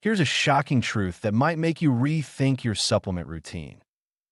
Here's a shocking truth that might make you rethink your supplement routine.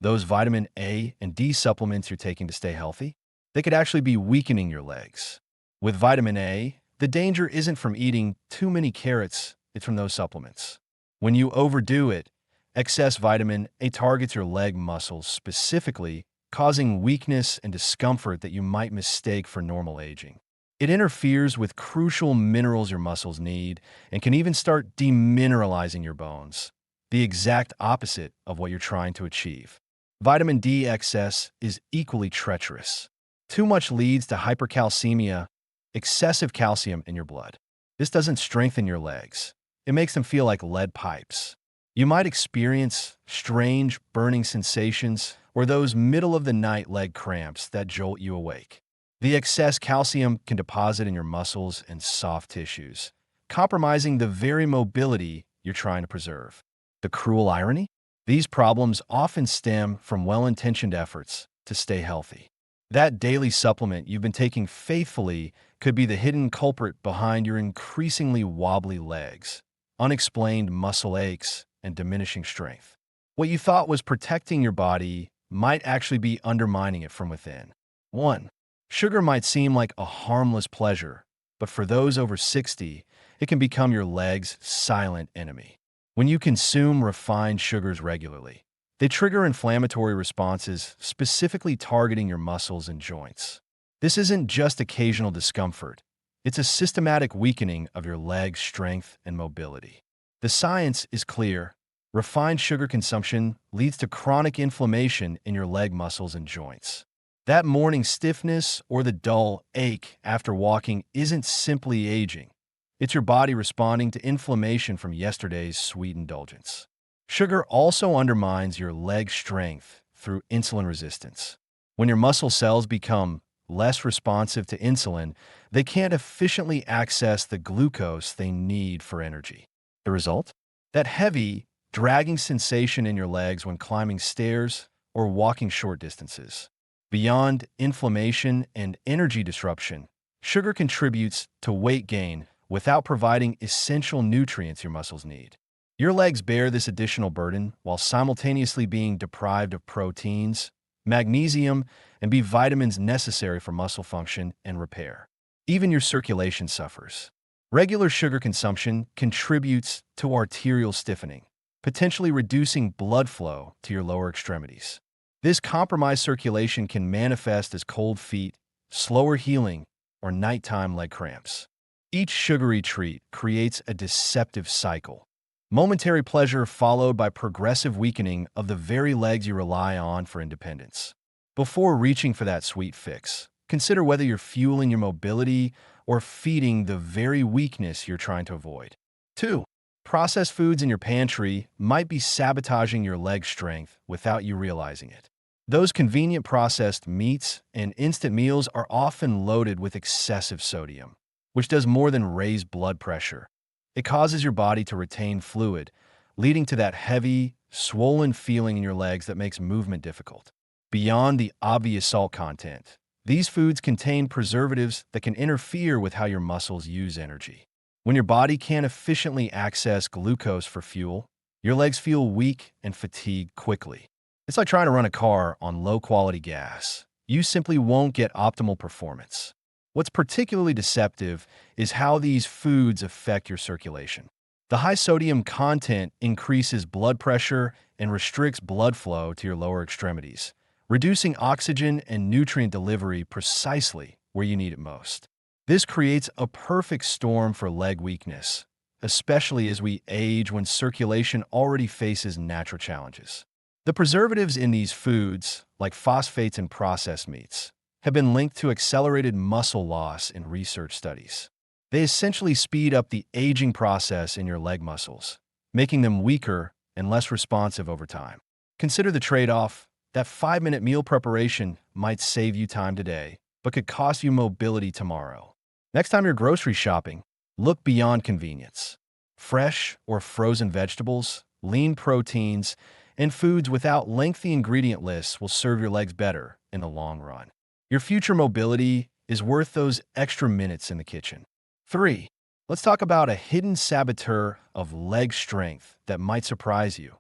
Those vitamin A and D supplements you're taking to stay healthy, they could actually be weakening your legs. With vitamin A, the danger isn't from eating too many carrots, it's from those supplements. When you overdo it, excess vitamin A targets your leg muscles specifically, causing weakness and discomfort that you might mistake for normal aging. It interferes with crucial minerals your muscles need and can even start demineralizing your bones, the exact opposite of what you're trying to achieve. Vitamin D excess is equally treacherous. Too much leads to hypercalcemia, excessive calcium in your blood. This doesn't strengthen your legs. It makes them feel like lead pipes. You might experience strange burning sensations or those middle-of-the-night leg cramps that jolt you awake. The excess calcium can deposit in your muscles and soft tissues, compromising the very mobility you're trying to preserve. The cruel irony? These problems often stem from well-intentioned efforts to stay healthy. That daily supplement you've been taking faithfully could be the hidden culprit behind your increasingly wobbly legs, unexplained muscle aches, and diminishing strength. What you thought was protecting your body might actually be undermining it from within. 1. Sugar might seem like a harmless pleasure, but for those over 60, it can become your leg's silent enemy. When you consume refined sugars regularly, they trigger inflammatory responses specifically targeting your muscles and joints. This isn't just occasional discomfort, it's a systematic weakening of your leg's strength and mobility. The science is clear. Refined sugar consumption leads to chronic inflammation in your leg muscles and joints. That morning stiffness or the dull ache after walking isn't simply aging. It's your body responding to inflammation from yesterday's sweet indulgence. Sugar also undermines your leg strength through insulin resistance. When your muscle cells become less responsive to insulin, they can't efficiently access the glucose they need for energy. The result? That heavy, dragging sensation in your legs when climbing stairs or walking short distances. Beyond inflammation and energy disruption, sugar contributes to weight gain without providing essential nutrients your muscles need. Your legs bear this additional burden while simultaneously being deprived of proteins, magnesium, and B vitamins necessary for muscle function and repair. Even your circulation suffers. Regular sugar consumption contributes to arterial stiffening, potentially reducing blood flow to your lower extremities. This compromised circulation can manifest as cold feet, slower healing, or nighttime leg cramps. Each sugary treat creates a deceptive cycle. Momentary pleasure followed by progressive weakening of the very legs you rely on for independence. Before reaching for that sweet fix, consider whether you're fueling your mobility or feeding the very weakness you're trying to avoid. 2. Processed foods in your pantry might be sabotaging your leg strength without you realizing it. Those convenient processed meats and instant meals are often loaded with excessive sodium, which does more than raise blood pressure. It causes your body to retain fluid, leading to that heavy, swollen feeling in your legs that makes movement difficult. Beyond the obvious salt content, these foods contain preservatives that can interfere with how your muscles use energy. When your body can't efficiently access glucose for fuel, your legs feel weak and fatigued quickly. It's like trying to run a car on low-quality gas. You simply won't get optimal performance. What's particularly deceptive is how these foods affect your circulation. The high sodium content increases blood pressure and restricts blood flow to your lower extremities, reducing oxygen and nutrient delivery precisely where you need it most. This creates a perfect storm for leg weakness, especially as we age when circulation already faces natural challenges. The preservatives in these foods, like phosphates and processed meats, have been linked to accelerated muscle loss in research studies. They essentially speed up the aging process in your leg muscles, making them weaker and less responsive over time. Consider the trade-off. That 5-minute meal preparation might save you time today, but could cost you mobility tomorrow. Next time you're grocery shopping, look beyond convenience. Fresh or frozen vegetables, lean proteins, and foods without lengthy ingredient lists will serve your legs better in the long run. Your future mobility is worth those extra minutes in the kitchen. 3. Let's talk about a hidden saboteur of leg strength that might surprise you: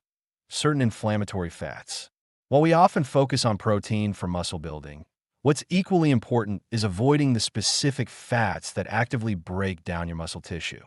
certain inflammatory fats. While we often focus on protein for muscle building, what's equally important is avoiding the specific fats that actively break down your muscle tissue.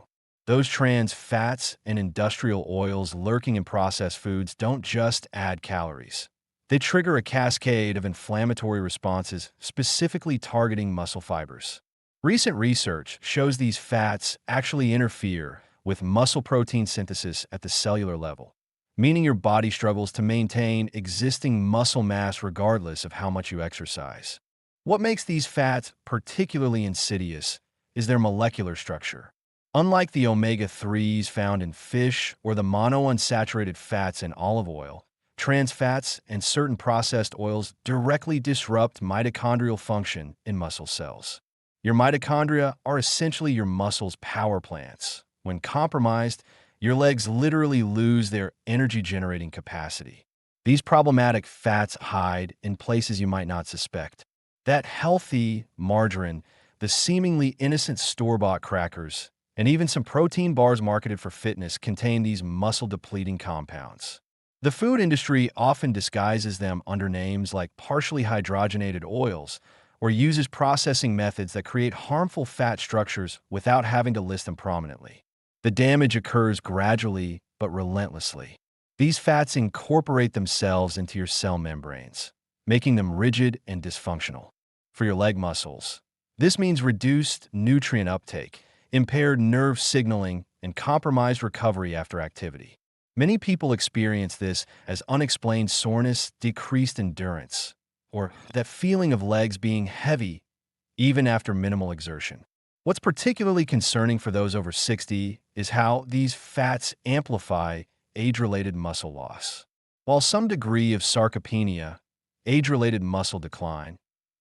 Those trans fats and industrial oils lurking in processed foods don't just add calories. They trigger a cascade of inflammatory responses specifically targeting muscle fibers. Recent research shows these fats actually interfere with muscle protein synthesis at the cellular level, meaning your body struggles to maintain existing muscle mass regardless of how much you exercise. What makes these fats particularly insidious is their molecular structure. Unlike the omega-3s found in fish or the monounsaturated fats in olive oil, trans fats and certain processed oils directly disrupt mitochondrial function in muscle cells. Your mitochondria are essentially your muscle's power plants. When compromised, your legs literally lose their energy-generating capacity. These problematic fats hide in places you might not suspect. That healthy margarine, the seemingly innocent store-bought crackers, and even some protein bars marketed for fitness contain these muscle-depleting compounds. The food industry often disguises them under names like partially hydrogenated oils or uses processing methods that create harmful fat structures without having to list them prominently. The damage occurs gradually but relentlessly. These fats incorporate themselves into your cell membranes, making them rigid and dysfunctional. For your leg muscles, this means reduced nutrient uptake, impaired nerve signaling, and compromised recovery after activity. Many people experience this as unexplained soreness, decreased endurance, or that feeling of legs being heavy even after minimal exertion. What's particularly concerning for those over 60 is how these fats amplify age-related muscle loss. While some degree of sarcopenia, age-related muscle decline,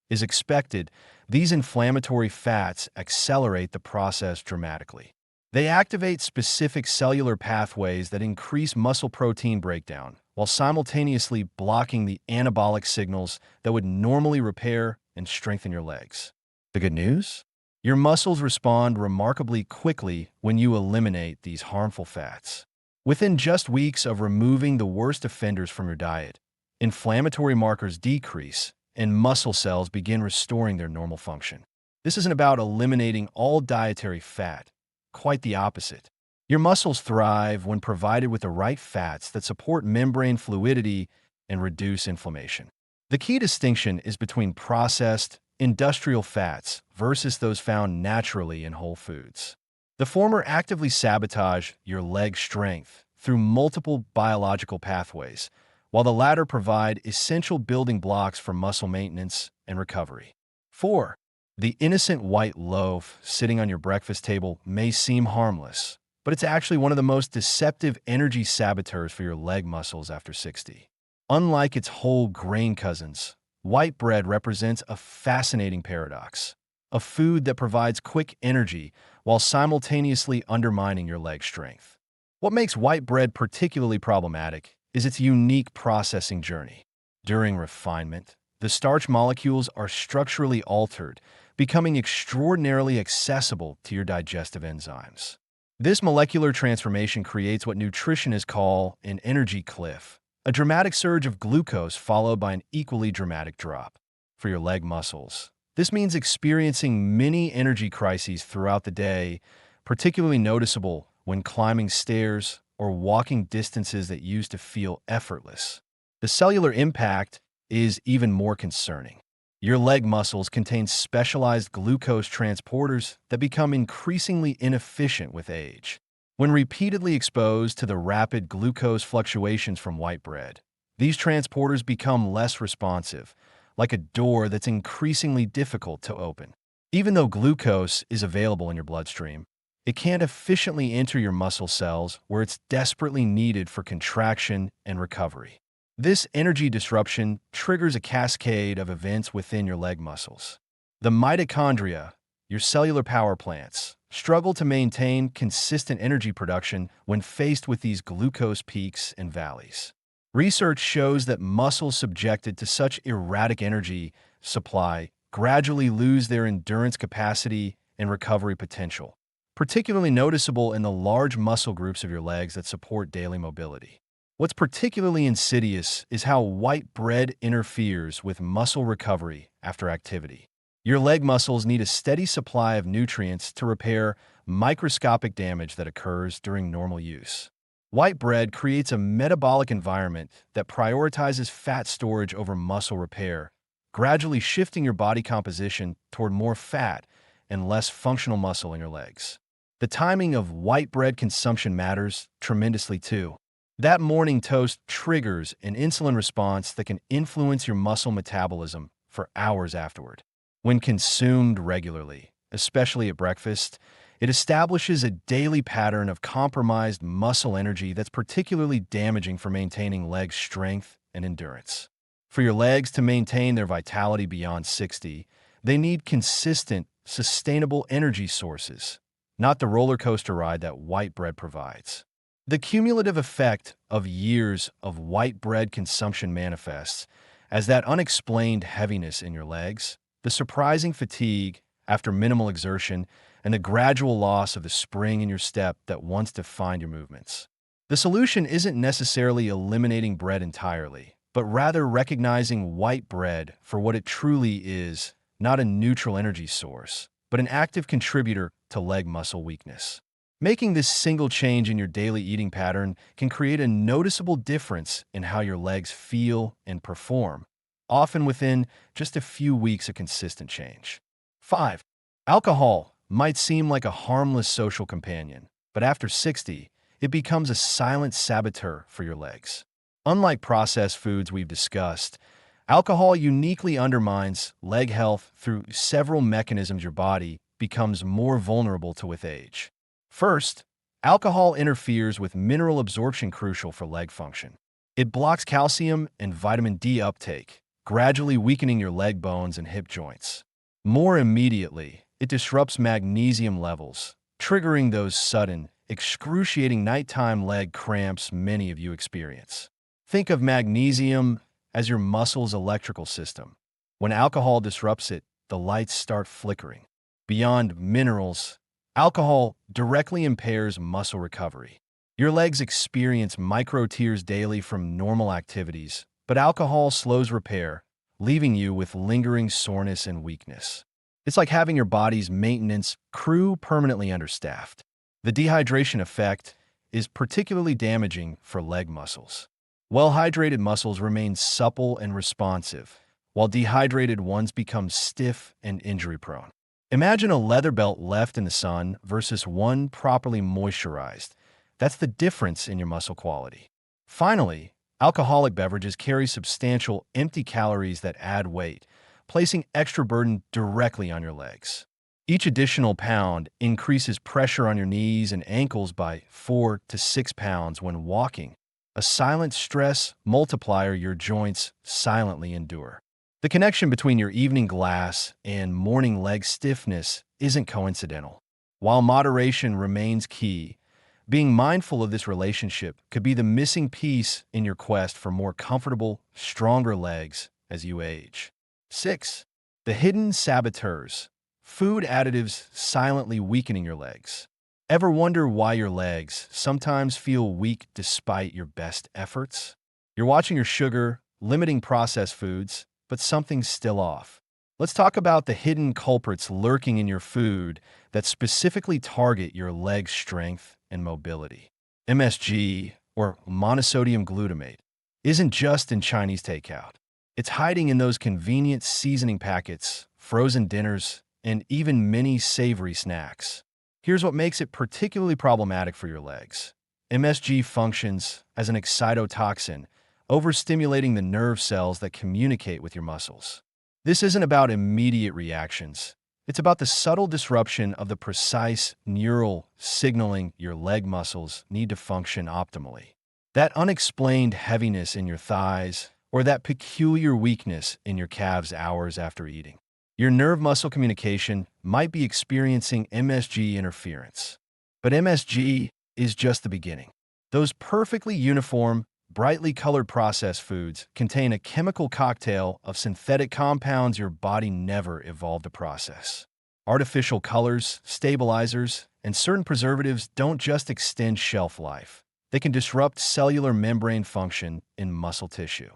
is expected, these inflammatory fats accelerate the process dramatically. They activate specific cellular pathways that increase muscle protein breakdown, while simultaneously blocking the anabolic signals that would normally repair and strengthen your legs. The good news? Your muscles respond remarkably quickly when you eliminate these harmful fats. Within just weeks of removing the worst offenders from your diet, inflammatory markers decrease, and muscle cells begin restoring their normal function. This isn't about eliminating all dietary fat, quite the opposite. Your muscles thrive when provided with the right fats that support membrane fluidity and reduce inflammation. The key distinction is between processed, industrial fats versus those found naturally in whole foods. The former actively sabotage your leg strength through multiple biological pathways, while the latter provide essential building blocks for muscle maintenance and recovery. 4. The innocent white loaf sitting on your breakfast table may seem harmless, but it's actually one of the most deceptive energy saboteurs for your leg muscles after 60. Unlike its whole grain cousins, white bread represents a fascinating paradox: a food that provides quick energy while simultaneously undermining your leg strength. What makes white bread particularly problematic is its unique processing journey. During refinement, the starch molecules are structurally altered, becoming extraordinarily accessible to your digestive enzymes. This molecular transformation creates what nutritionists call an energy cliff, a dramatic surge of glucose followed by an equally dramatic drop. For your leg muscles, this means experiencing many energy crises throughout the day, particularly noticeable when climbing stairs or walking distances that used to feel effortless. The cellular impact is even more concerning. Your leg muscles contain specialized glucose transporters that become increasingly inefficient with age. When repeatedly exposed to the rapid glucose fluctuations from white bread, these transporters become less responsive, like a door that's increasingly difficult to open. Even though glucose is available in your bloodstream, it can't efficiently enter your muscle cells where it's desperately needed for contraction and recovery. This energy disruption triggers a cascade of events within your leg muscles. The mitochondria, your cellular power plants, struggle to maintain consistent energy production when faced with these glucose peaks and valleys. Research shows that muscles subjected to such erratic energy supply gradually lose their endurance capacity and recovery potential, particularly noticeable in the large muscle groups of your legs that support daily mobility. What's particularly insidious is how white bread interferes with muscle recovery after activity. Your leg muscles need a steady supply of nutrients to repair microscopic damage that occurs during normal use. White bread creates a metabolic environment that prioritizes fat storage over muscle repair, gradually shifting your body composition toward more fat and less functional muscle in your legs. The timing of white bread consumption matters tremendously too. That morning toast triggers an insulin response that can influence your muscle metabolism for hours afterward. When consumed regularly, especially at breakfast, it establishes a daily pattern of compromised muscle energy that's particularly damaging for maintaining leg strength and endurance. For your legs to maintain their vitality beyond 60, they need consistent, sustainable energy sources, not the roller coaster ride that white bread provides. The cumulative effect of years of white bread consumption manifests as that unexplained heaviness in your legs, the surprising fatigue after minimal exertion, and the gradual loss of the spring in your step that once defined your movements. The solution isn't necessarily eliminating bread entirely, but rather recognizing white bread for what it truly is, not a neutral energy source, but an active contributor to leg muscle weakness. Making this single change in your daily eating pattern can create a noticeable difference in how your legs feel and perform, often within just a few weeks of consistent change. 5. Alcohol might seem like a harmless social companion, but after 60, it becomes a silent saboteur for your legs. Unlike processed foods we've discussed, alcohol uniquely undermines leg health through several mechanisms your body becomes more vulnerable to with age. First, alcohol interferes with mineral absorption crucial for leg function. It blocks calcium and vitamin D uptake, gradually weakening your leg bones and hip joints. More immediately, it disrupts magnesium levels, triggering those sudden, excruciating nighttime leg cramps many of you experience. Think of magnesium as your muscle's electrical system. When alcohol disrupts it, the lights start flickering. Beyond minerals, alcohol directly impairs muscle recovery. Your legs experience micro tears daily from normal activities, but alcohol slows repair, leaving you with lingering soreness and weakness. It's like having your body's maintenance crew permanently understaffed. The dehydration effect is particularly damaging for leg muscles. Well-hydrated muscles remain supple and responsive, while dehydrated ones become stiff and injury-prone. Imagine a leather belt left in the sun versus one properly moisturized. That's the difference in your muscle quality. Finally, alcoholic beverages carry substantial empty calories that add weight, placing extra burden directly on your legs. Each additional pound increases pressure on your knees and ankles by 4 to 6 pounds when walking, a silent stress multiplier your joints silently endure. The connection between your evening glass and morning leg stiffness isn't coincidental. While moderation remains key, being mindful of this relationship could be the missing piece in your quest for more comfortable, stronger legs as you age. 6. The hidden saboteurs. Food additives silently weakening your legs. Ever wonder why your legs sometimes feel weak despite your best efforts? You're watching your sugar, limiting processed foods, but something's still off. Let's talk about the hidden culprits lurking in your food that specifically target your leg strength and mobility. MSG, or monosodium glutamate, isn't just in Chinese takeout. It's hiding in those convenient seasoning packets, frozen dinners, and even many savory snacks. Here's what makes it particularly problematic for your legs. MSG functions as an excitotoxin, overstimulating the nerve cells that communicate with your muscles. This isn't about immediate reactions. It's about the subtle disruption of the precise neural signaling your leg muscles need to function optimally. That unexplained heaviness in your thighs, or that peculiar weakness in your calves hours after eating. Your nerve muscle communication might be experiencing MSG interference. But MSG is just the beginning. Those perfectly uniform, brightly colored processed foods contain a chemical cocktail of synthetic compounds your body never evolved to process. Artificial colors, stabilizers, and certain preservatives don't just extend shelf life. They can disrupt cellular membrane function in muscle tissue.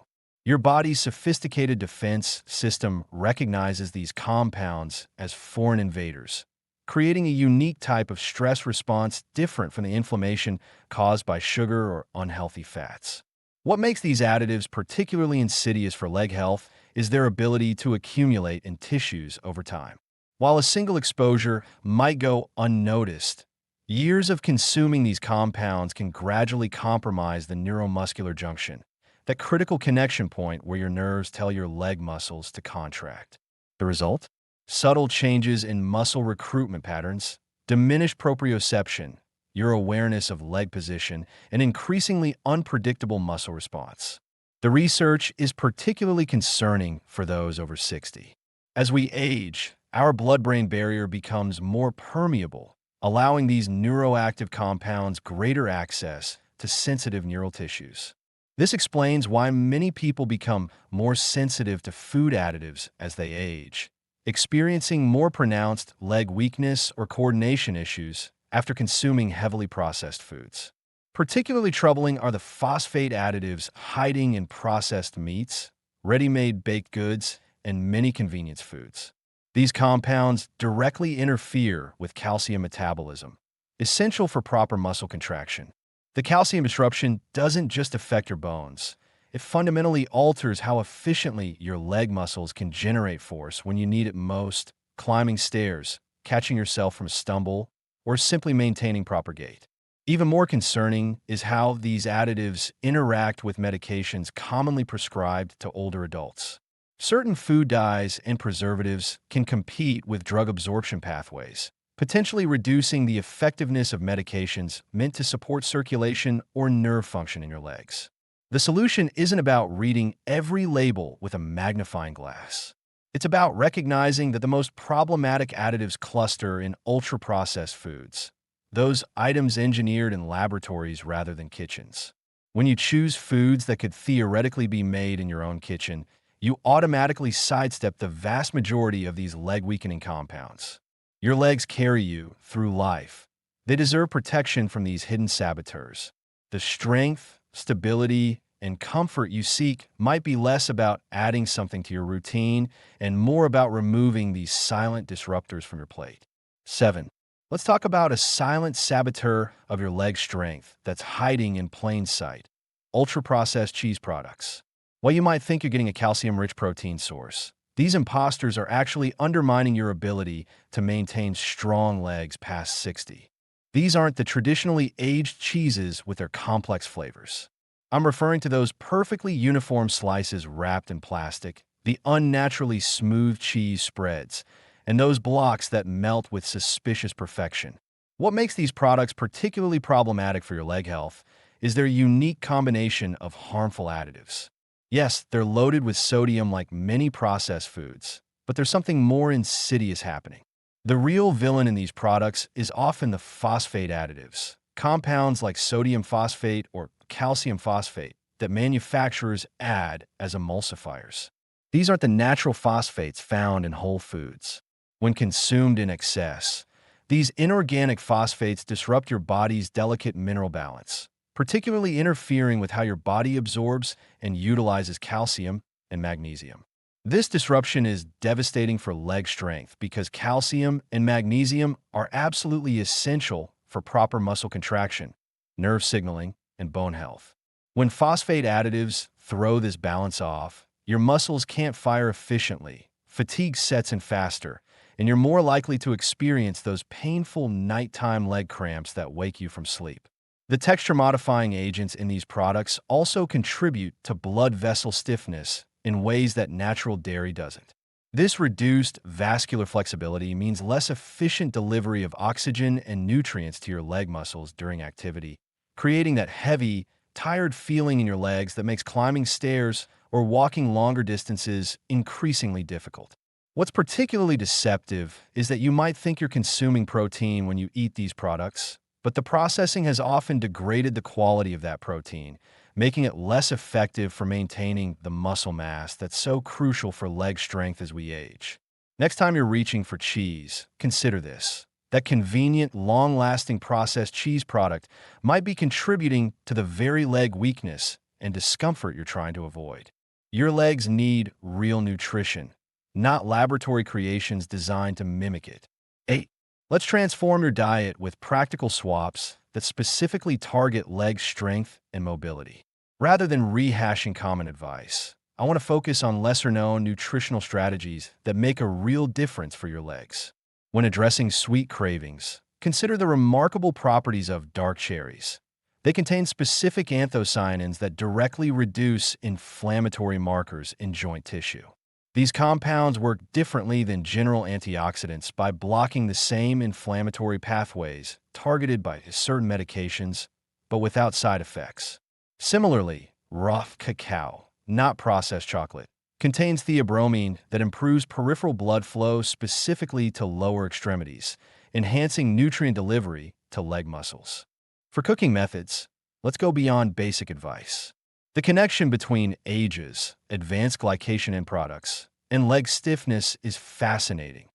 Your body's sophisticated defense system recognizes these compounds as foreign invaders, creating a unique type of stress response different from the inflammation caused by sugar or unhealthy fats. What makes these additives particularly insidious for leg health is their ability to accumulate in tissues over time. While a single exposure might go unnoticed, years of consuming these compounds can gradually compromise the neuromuscular junction, that critical connection point where your nerves tell your leg muscles to contract. The result? Subtle changes in muscle recruitment patterns, diminished proprioception, your awareness of leg position, and increasingly unpredictable muscle response. The research is particularly concerning for those over 60. As we age, our blood-brain barrier becomes more permeable, allowing these neuroactive compounds greater access to sensitive neural tissues. This explains why many people become more sensitive to food additives as they age, experiencing more pronounced leg weakness or coordination issues after consuming heavily processed foods. Particularly troubling are the phosphate additives hiding in processed meats, ready-made baked goods, and many convenience foods. These compounds directly interfere with calcium metabolism, essential for proper muscle contraction. The calcium disruption doesn't just affect your bones. It fundamentally alters how efficiently your leg muscles can generate force when you need it most, climbing stairs, catching yourself from a stumble, or simply maintaining proper gait. Even more concerning is how these additives interact with medications commonly prescribed to older adults. Certain food dyes and preservatives can compete with drug absorption pathways, potentially reducing the effectiveness of medications meant to support circulation or nerve function in your legs. The solution isn't about reading every label with a magnifying glass. It's about recognizing that the most problematic additives cluster in ultra-processed foods, those items engineered in laboratories rather than kitchens. When you choose foods that could theoretically be made in your own kitchen, you automatically sidestep the vast majority of these leg-weakening compounds. Your legs carry you through life. They deserve protection from these hidden saboteurs. The strength, stability, and comfort you seek might be less about adding something to your routine and more about removing these silent disruptors from your plate. 7. Let's talk about a silent saboteur of your leg strength that's hiding in plain sight: ultra-processed cheese products. While you might think you're getting a calcium-rich protein source, these imposters are actually undermining your ability to maintain strong legs past 60. These aren't the traditionally aged cheeses with their complex flavors. I'm referring to those perfectly uniform slices wrapped in plastic, the unnaturally smooth cheese spreads, and those blocks that melt with suspicious perfection. What makes these products particularly problematic for your leg health is their unique combination of harmful additives. Yes, they're loaded with sodium like many processed foods, but there's something more insidious happening. The real villain in these products is often the phosphate additives, compounds like sodium phosphate or calcium phosphate that manufacturers add as emulsifiers. These aren't the natural phosphates found in whole foods. When consumed in excess, these inorganic phosphates disrupt your body's delicate mineral balance, particularly interfering with how your body absorbs and utilizes calcium and magnesium. This disruption is devastating for leg strength because calcium and magnesium are absolutely essential for proper muscle contraction, nerve signaling, and bone health. When phosphate additives throw this balance off, your muscles can't fire efficiently, fatigue sets in faster, and you're more likely to experience those painful nighttime leg cramps that wake you from sleep. The texture-modifying agents in these products also contribute to blood vessel stiffness in ways that natural dairy doesn't. This reduced vascular flexibility means less efficient delivery of oxygen and nutrients to your leg muscles during activity, creating that heavy, tired feeling in your legs that makes climbing stairs or walking longer distances increasingly difficult. What's particularly deceptive is that you might think you're consuming protein when you eat these products, but the processing has often degraded the quality of that protein, making it less effective for maintaining the muscle mass that's so crucial for leg strength as we age. Next time you're reaching for cheese, consider this. That convenient, long-lasting processed cheese product might be contributing to the very leg weakness and discomfort you're trying to avoid. Your legs need real nutrition, not laboratory creations designed to mimic it. 8. Let's transform your diet with practical swaps that specifically target leg strength and mobility. Rather than rehashing common advice, I want to focus on lesser-known nutritional strategies that make a real difference for your legs. When addressing sweet cravings, consider the remarkable properties of dark cherries. They contain specific anthocyanins that directly reduce inflammatory markers in joint tissue. These compounds work differently than general antioxidants by blocking the same inflammatory pathways targeted by certain medications, but without side effects. Similarly, raw cacao, not processed chocolate, contains theobromine that improves peripheral blood flow specifically to lower extremities, enhancing nutrient delivery to leg muscles. For cooking methods, let's go beyond basic advice. The connection between ages, advanced glycation end products, and leg stiffness is fascinating.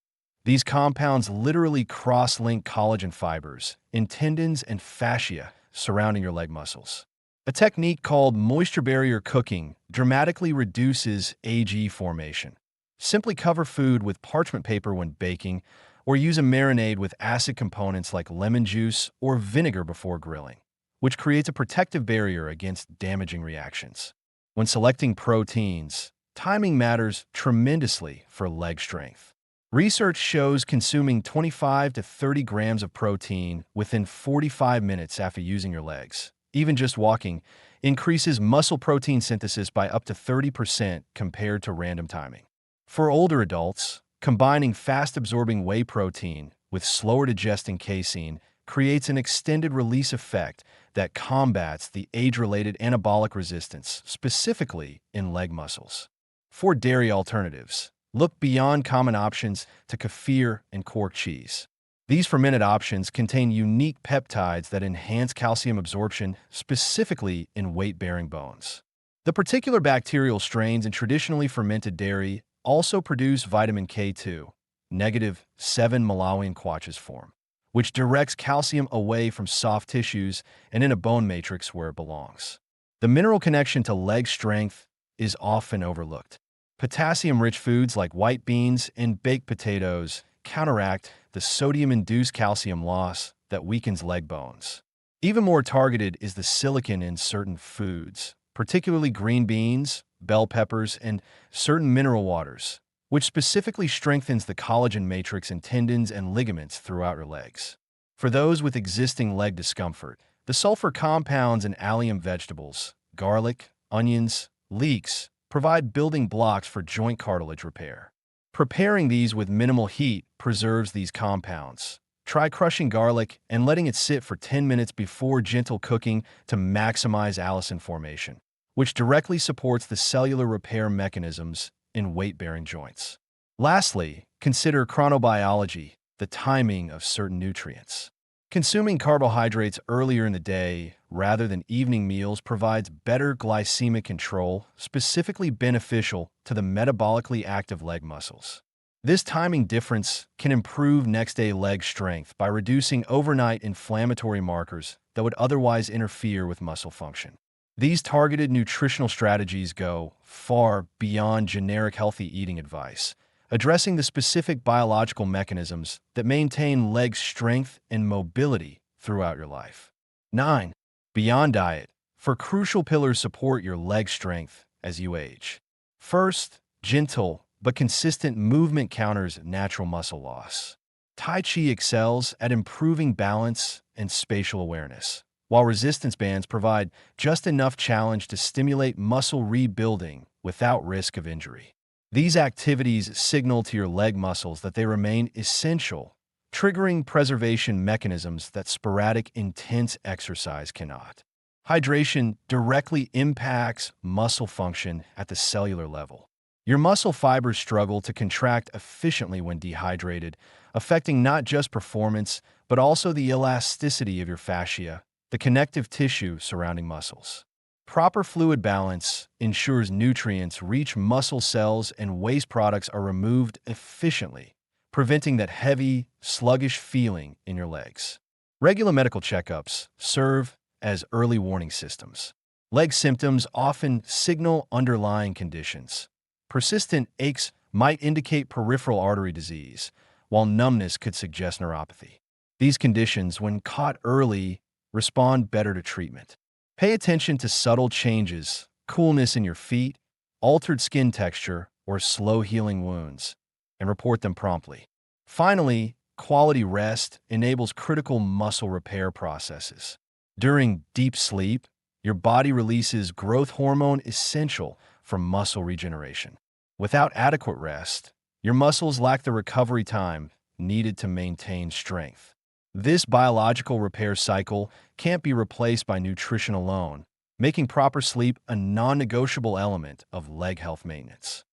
These compounds literally cross-link collagen fibers in tendons and fascia surrounding your leg muscles. A technique called moisture barrier cooking dramatically reduces AG formation. Simply cover food with parchment paper when baking, or use a marinade with acid components like lemon juice or vinegar before grilling, which creates a protective barrier against damaging reactions. When selecting proteins, timing matters tremendously for leg strength. Research shows consuming 25 to 30 grams of protein within 45 minutes after using your legs, even just walking, increases muscle protein synthesis by up to 30% compared to random timing. For older adults, combining fast-absorbing whey protein with slower-digesting casein creates an extended release effect that combats the age-related anabolic resistance, specifically in leg muscles. For dairy alternatives, look beyond common options to kefir and cork cheese. These fermented options contain unique peptides that enhance calcium absorption, specifically in weight-bearing bones. The particular bacterial strains in traditionally fermented dairy also produce vitamin K2, -7 Malawian Quatches form, which directs calcium away from soft tissues and in a bone matrix where it belongs. The mineral connection to leg strength is often overlooked. Potassium-rich foods like white beans and baked potatoes counteract the sodium-induced calcium loss that weakens leg bones. Even more targeted is the silicon in certain foods, particularly green beans, bell peppers, and certain mineral waters, which specifically strengthens the collagen matrix in tendons and ligaments throughout your legs. For those with existing leg discomfort, the sulfur compounds in allium vegetables, garlic, onions, leeks, provide building blocks for joint cartilage repair. Preparing these with minimal heat preserves these compounds. Try crushing garlic and letting it sit for 10 minutes before gentle cooking to maximize allicin formation, which directly supports the cellular repair mechanisms in weight-bearing joints. Lastly, consider chronobiology, the timing of certain nutrients. Consuming carbohydrates earlier in the day rather than evening meals provides better glycemic control, specifically beneficial to the metabolically active leg muscles. This timing difference can improve next-day leg strength by reducing overnight inflammatory markers that would otherwise interfere with muscle function. These targeted nutritional strategies go far beyond generic healthy eating advice, addressing the specific biological mechanisms that maintain leg strength and mobility throughout your life. 9. Beyond diet, for crucial pillars support your leg strength as you age. First, gentle but consistent movement counters natural muscle loss. Tai Chi excels at improving balance and spatial awareness, while resistance bands provide just enough challenge to stimulate muscle rebuilding without risk of injury. These activities signal to your leg muscles that they remain essential, triggering preservation mechanisms that sporadic, intense exercise cannot. Hydration directly impacts muscle function at the cellular level. Your muscle fibers struggle to contract efficiently when dehydrated, affecting not just performance, but also the elasticity of your fascia, the connective tissue surrounding muscles. Proper fluid balance ensures nutrients reach muscle cells and waste products are removed efficiently, preventing that heavy, sluggish feeling in your legs. Regular medical checkups serve as early warning systems. Leg symptoms often signal underlying conditions. Persistent aches might indicate peripheral artery disease, while numbness could suggest neuropathy. These conditions, when caught early, respond better to treatment. Pay attention to subtle changes, coolness in your feet, altered skin texture, or slow-healing wounds, and report them promptly. Finally, quality rest enables critical muscle repair processes. During deep sleep, your body releases growth hormone essential for muscle regeneration. Without adequate rest, your muscles lack the recovery time needed to maintain strength. This biological repair cycle can't be replaced by nutrition alone, making proper sleep a non-negotiable element of leg health maintenance.